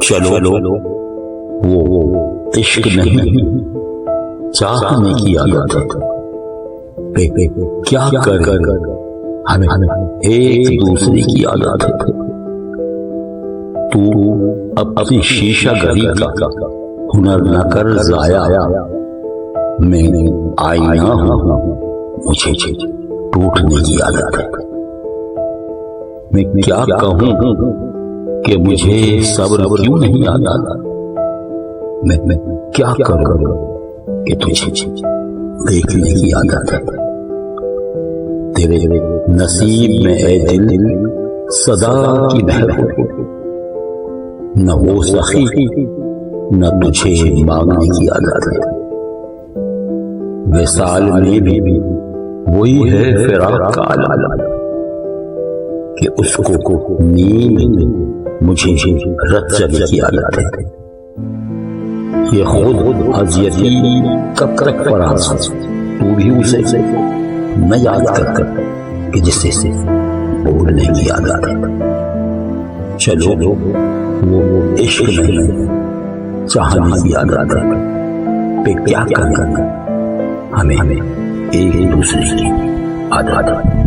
चलो वो इश्क नहीं चाहने की आदत है। क्या कर हमें एक दूसरे की आदत है। तू अब अपनी शीशा गरी का हुनर न कर जाया। मैं आईना हूं, मुझे टूटने की आदत है। मैं क्या कहूं कि मुझे सब्र क्यों नहीं आता। मैं क्या करूं कि तुझे देखने की आदत है। तेरे नसीब में ए दिल सदा की महर हो, न वो सखी न तुझे मांगने की आदत है। विसाल में भी वही है फिराक का आलम कि उसको नींद मुझे रत जगने की आदत है। ये खुद अज़ियती कब तक फराज तू भी उसे न याद कर कि जिससे बोलने की आदत है। चलो वो इश्क नहीं चाहने की आदत है। पे क्या करना हमें एक दूसरे की आदत है।